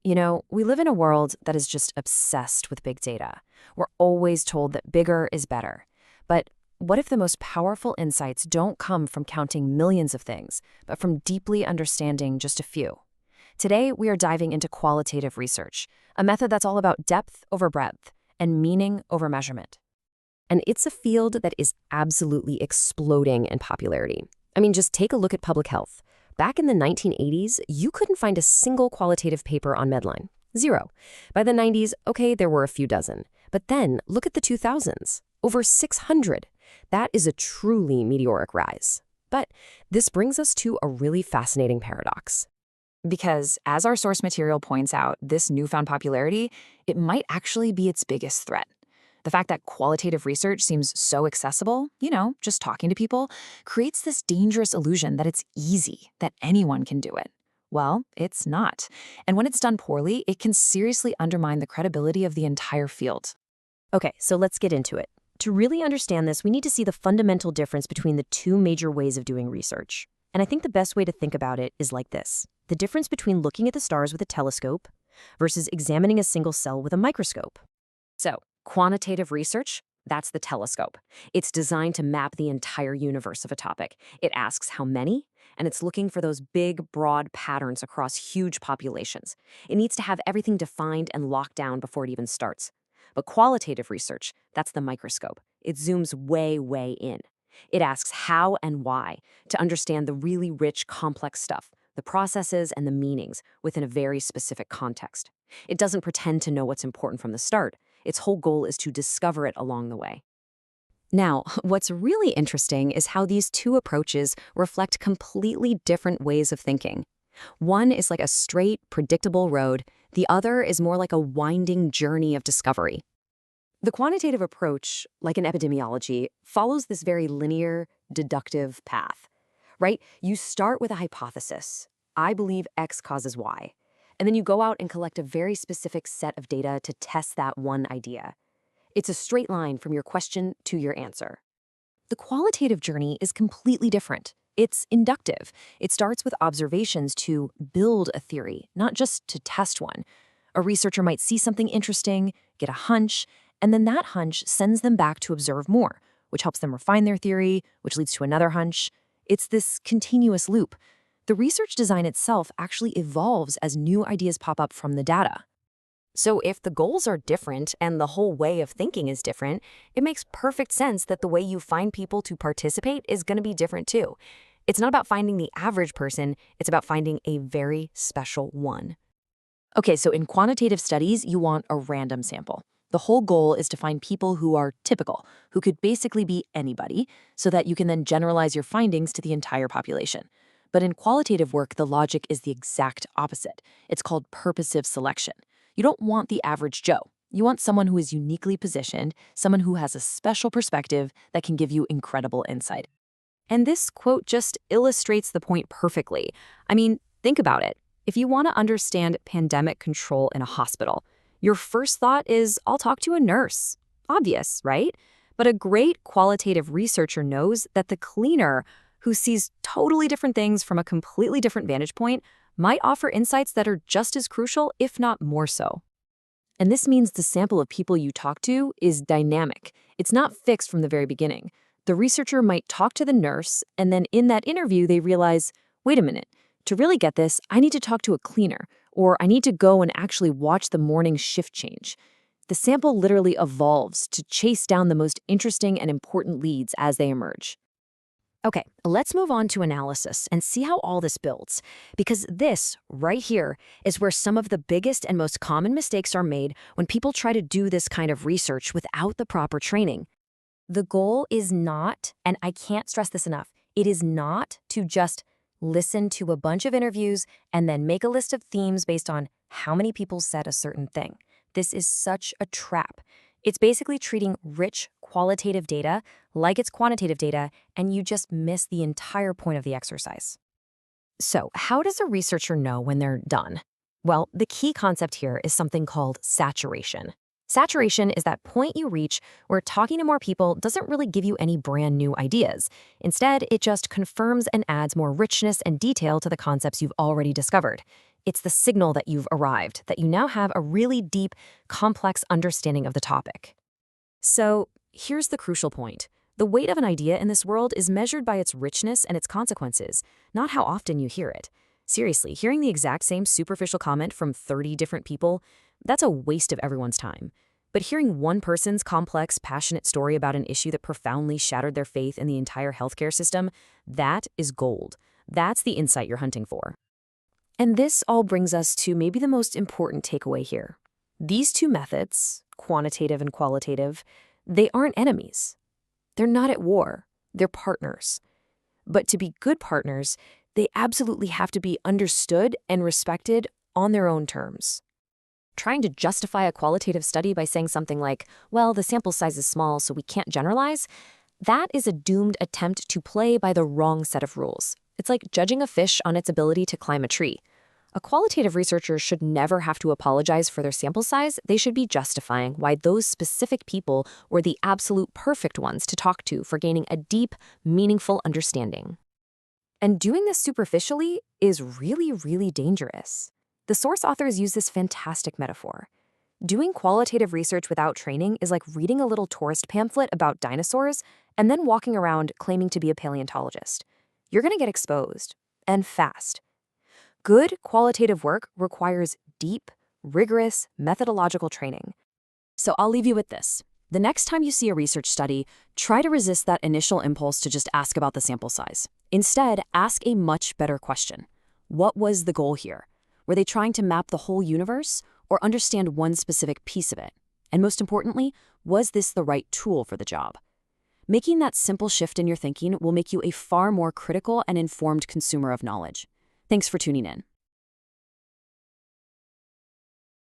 You know, we live in a world that is just obsessed with big data. We're always told that bigger is better. But what if the most powerful insights don't come from counting millions of things, but from deeply understanding just a few? Today, we are diving into qualitative research, a method that's all about depth over breadth and meaning over measurement. And it's a field that is absolutely exploding in popularity. I mean, just take a look at public health. Back in the 1980s, you couldn't find a single qualitative paper on Medline. Zero. By the 90s, okay, there were a few dozen. But then, look at the 2000s. Over 600. That is a truly meteoric rise. But this brings us to a really fascinating paradox. Because, as our source material points out, this newfound popularity, it might actually be its biggest threat. The fact that qualitative research seems so accessible, just talking to people, creates this dangerous illusion that it's easy, that anyone can do it. Well, it's not. And when it's done poorly, it can seriously undermine the credibility of the entire field. Okay, so let's get into it. To really understand this, we need to see the fundamental difference between the two major ways of doing research. And I think the best way to think about it is like this. The difference between looking at the stars with a telescope versus examining a single cell with a microscope. So, quantitative research, that's the telescope. It's designed to map the entire universe of a topic. It asks how many, and it's looking for those big, broad patterns across huge populations. It needs to have everything defined and locked down before it even starts. But qualitative research, that's the microscope. It zooms way, way in. It asks how and why to understand the really rich, complex stuff, the processes and the meanings within a very specific context. It doesn't pretend to know what's important from the start. Its whole goal is to discover it along the way. Now, what's really interesting is how these two approaches reflect completely different ways of thinking. One is like a straight, predictable road. The other is more like a winding journey of discovery. The quantitative approach, like in epidemiology, follows this very linear, deductive path, right? You start with a hypothesis. I believe X causes Y. And then you go out and collect a very specific set of data to test that one idea. It's a straight line from your question to your answer. The qualitative journey is completely different. It's inductive. It starts with observations to build a theory, not just to test one. A researcher might see something interesting, get a hunch, and then that hunch sends them back to observe more, which helps them refine their theory, which leads to another hunch. It's this continuous loop. The research design itself actually evolves as new ideas pop up from the data. So if the goals are different and the whole way of thinking is different, it makes perfect sense that the way you find people to participate is going to be different too. It's not about finding the average person, it's about finding a very special one. Okay, so in quantitative studies, you want a random sample. The whole goal is to find people who are typical, who could basically be anybody, so that you can then generalize your findings to the entire population. But in qualitative work, the logic is the exact opposite. It's called purposive selection. You don't want the average Joe. You want someone who is uniquely positioned, someone who has a special perspective that can give you incredible insight. And this quote just illustrates the point perfectly. I mean, think about it. If you want to understand pandemic control in a hospital, your first thought is, I'll talk to a nurse. Obvious, right? But a great qualitative researcher knows that the cleaner, who sees totally different things from a completely different vantage point, might offer insights that are just as crucial, if not more so. And this means the sample of people you talk to is dynamic. It's not fixed from the very beginning. The researcher might talk to the nurse, and then in that interview, they realize, wait a minute, to really get this, I need to talk to a cleaner, or I need to go and actually watch the morning shift change. The sample literally evolves to chase down the most interesting and important leads as they emerge. Okay, let's move on to analysis and see how all this builds. Because this, right here, is where some of the biggest and most common mistakes are made when people try to do this kind of research without the proper training. The goal is not, and I can't stress this enough, it is not to just listen to a bunch of interviews and then make a list of themes based on how many people said a certain thing. This is such a trap. It's basically treating rich, qualitative data like it's quantitative data, and you just miss the entire point of the exercise. So, how does a researcher know when they're done? Well, the key concept here is something called saturation. Saturation is that point you reach where talking to more people doesn't really give you any brand new ideas. Instead, it just confirms and adds more richness and detail to the concepts you've already discovered. It's the signal that you've arrived, that you now have a really deep, complex understanding of the topic. So, here's the crucial point. The weight of an idea in this world is measured by its richness and its consequences, not how often you hear it. Seriously, hearing the exact same superficial comment from 30 different people, that's a waste of everyone's time. But hearing one person's complex, passionate story about an issue that profoundly shattered their faith in the entire healthcare system, that is gold. That's the insight you're hunting for. And this all brings us to maybe the most important takeaway here. These two methods, quantitative and qualitative, they aren't enemies. They're not at war. They're partners. But to be good partners, they absolutely have to be understood and respected on their own terms. Trying to justify a qualitative study by saying something like, well, the sample size is small, so we can't generalize, that is a doomed attempt to play by the wrong set of rules. It's like judging a fish on its ability to climb a tree. A qualitative researcher should never have to apologize for their sample size. They should be justifying why those specific people were the absolute perfect ones to talk to for gaining a deep, meaningful understanding. And doing this superficially is really, really dangerous. The source authors use this fantastic metaphor. Doing qualitative research without training is like reading a little tourist pamphlet about dinosaurs and then walking around claiming to be a paleontologist. You're going to get exposed, and fast. Good qualitative work requires deep, rigorous, methodological training. So I'll leave you with this. The next time you see a research study, try to resist that initial impulse to just ask about the sample size. Instead, ask a much better question. What was the goal here? Were they trying to map the whole universe or understand one specific piece of it? And most importantly, was this the right tool for the job? Making that simple shift in your thinking will make you a far more critical and informed consumer of knowledge. Thanks for tuning in.